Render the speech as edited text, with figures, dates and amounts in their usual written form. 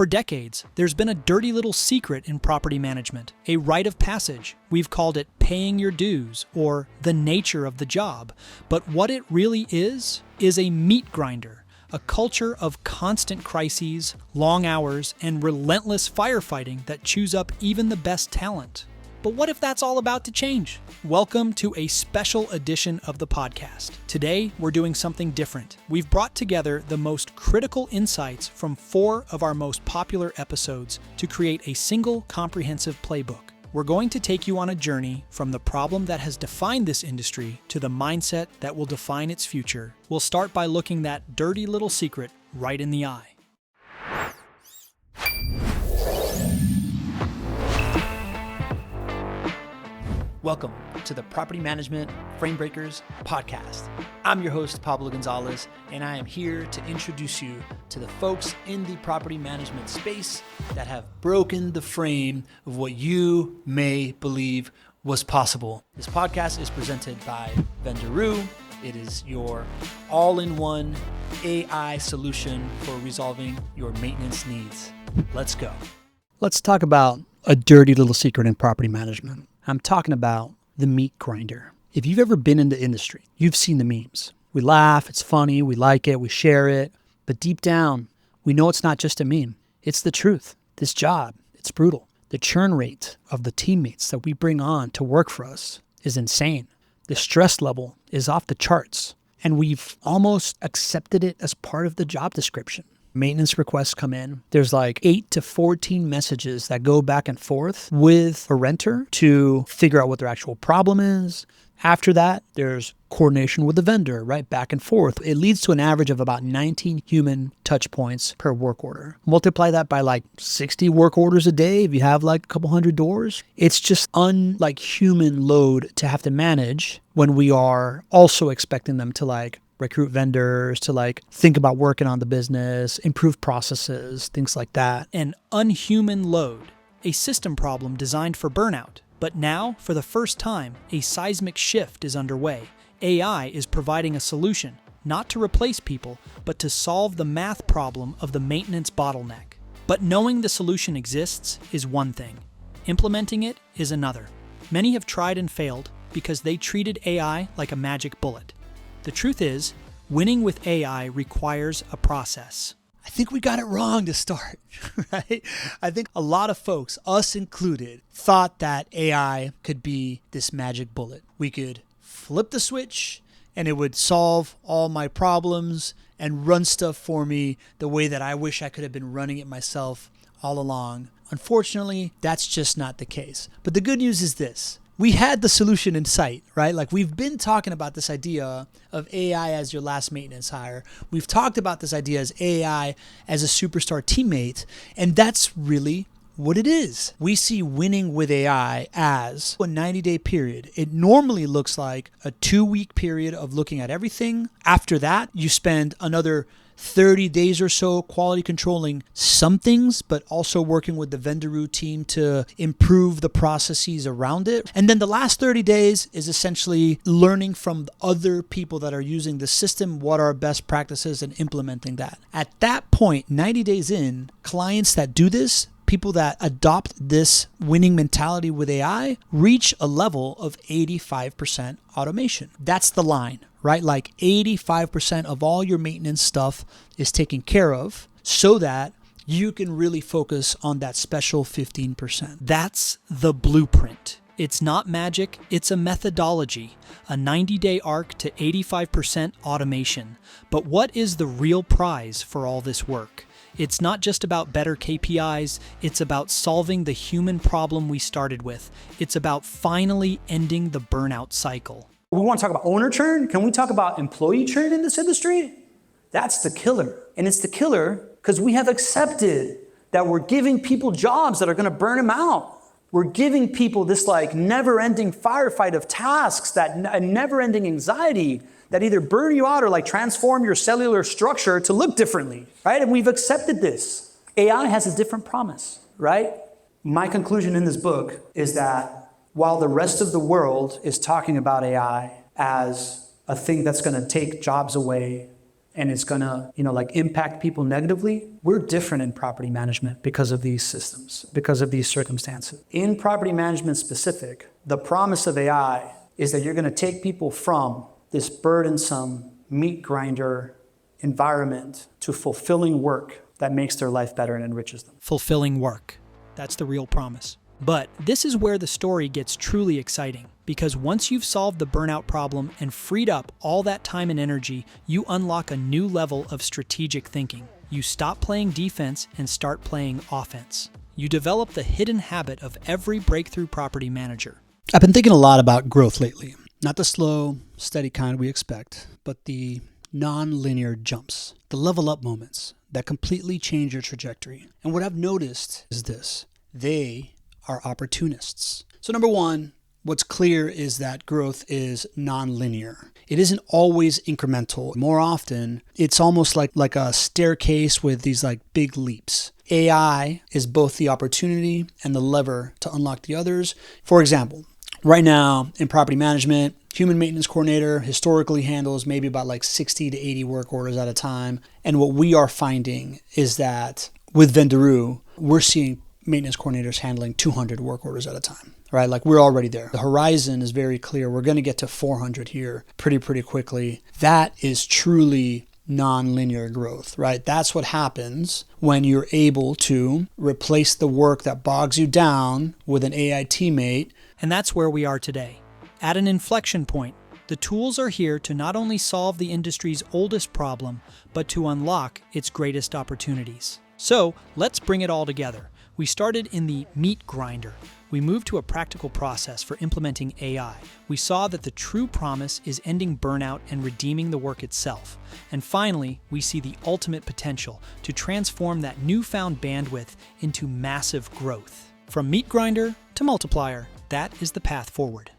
For decades, there's been a dirty little secret in property management, a rite of passage. We've called it paying your dues or the nature of the job. But what it really is a meat grinder, a culture of constant crises, long hours, and relentless firefighting that chews up even the best talent. But what if that's all about to change? Welcome to a special edition of the podcast. Today, we're doing something different. We've brought together the most critical insights from 4 of our most popular episodes to create a single comprehensive playbook. We're going to take you on a journey from the problem that has defined this industry to the mindset that will define its future. We'll start by looking that dirty little secret right in the eye. Welcome to the Property Management Frame Breakers podcast. I'm your host, Pablo Gonzalez, and I am here to introduce you to the folks in the property management space that have broken the frame of what you may believe was possible. This podcast is presented by Vendoroo. It is your all-in-one AI solution for resolving your maintenance needs. Let's go. Let's talk about a dirty little secret in property management. I'm talking about the meat grinder. If you've ever been in the industry, you've seen the memes. We laugh, it's funny, we like it, we share it. But deep down, we know it's not just a meme. It's the truth. This job, it's brutal. The churn rate of the teammates that we bring on to work for us is insane. The stress level is off the charts. And we've almost accepted it as part of the job description. Maintenance requests come in. There's like 8 to 14 messages that go back and forth with a renter to figure out what their actual problem is. After that, there's coordination with the vendor, right? Back and forth. It leads to an average of about 19 human touch points per work order. Multiply that by like 60 work orders a day. If you have like a couple hundred doors, it's just unlike human load to have to manage when we are also expecting them to like recruit vendors, to like think about working on the business, improve processes, things like that. An unhuman load, a system problem designed for burnout. But now, for the first time, a seismic shift is underway. AI is providing a solution, not to replace people, but to solve the math problem of the maintenance bottleneck. But knowing the solution exists is one thing. Implementing it is another. Many have tried and failed because they treated AI like a magic bullet. The truth is, winning with AI requires a process. I think we got it wrong to start, right? I think a lot of folks, us included, thought that AI could be this magic bullet. We could flip the switch and it would solve all my problems and run stuff for me the way that I wish I could have been running it myself all along. Unfortunately, that's just not the case. But the good news is this. We had the solution in sight, right? Like we've been talking about this idea of AI as your last maintenance hire. We've talked about this idea as AI as a superstar teammate, and that's really what it is. We see winning with AI as a 90-day period. It normally looks like a 2-week period of looking at everything. After that, you spend another 30 days or so quality controlling some things, but also working with the Vendoroo team to improve the processes around it. And then the last 30 days is essentially learning from other people that are using the system, what are best practices, and implementing that. At that point, 90 days in, clients that do this, people that adopt this winning mentality with AI, reach a level of 85% automation. That's the line, right? Like 85% of all your maintenance stuff is taken care of so that you can really focus on that special 15%. That's the blueprint. It's not magic, it's a methodology, a 90-day arc to 85% automation. But what is the real prize for all this work? It's not just about better KPIs, it's about solving the human problem we started with. It's about finally ending the burnout cycle. We want to talk about owner churn. Can we talk about employee churn in this industry? That's the killer. And it's the killer because we have accepted that we're giving people jobs that are going to burn them out. We're giving people this like never-ending firefight of tasks, that never-ending anxiety that either burn you out or like transform your cellular structure to look differently, right? And we've accepted this. AI has a different promise, right? My conclusion in this book is that while the rest of the world is talking about AI as a thing that's going to take jobs away, and it's gonna, like impact people negatively, we're different in property management because of these systems, because of these circumstances. In property management specific, the promise of AI is that you're gonna take people from this burdensome meat grinder environment to fulfilling work that makes their life better and enriches them. Fulfilling work. That's the real promise. But this is where the story gets truly exciting, because once you've solved the burnout problem and freed up all that time and energy, you unlock a new level of strategic thinking. You stop playing defense and start playing offense. You develop the hidden habit of every breakthrough property manager. I've been thinking a lot about growth lately. Not the slow, steady kind we expect, but the non-linear jumps, the level up moments that completely change your trajectory. And what I've noticed is this: they are opportunists. So number one, what's clear is that growth is non-linear. It isn't always incremental. More often, it's almost like a staircase with these like big leaps. AI is both the opportunity and the lever to unlock the others. For example, right now in property management, human maintenance coordinator historically handles maybe about like 60 to 80 work orders at a time. And what we are finding is that with Vendoroo, we're seeing maintenance coordinators handling 200 work orders at a time, right? Like we're already there. The horizon is very clear. We're going to get to 400 here pretty quickly. That is truly non-linear growth, right? That's what happens when you're able to replace the work that bogs you down with an AI teammate. And that's where we are today. At an inflection point, the tools are here to not only solve the industry's oldest problem, but to unlock its greatest opportunities. So let's bring it all together. We started in the Meatgrinder. We moved to a practical process for implementing AI. We saw that the true promise is ending burnout and redeeming the work itself. And finally, we see the ultimate potential to transform that newfound bandwidth into massive growth. From Meatgrinder to Multiplier, that is the path forward.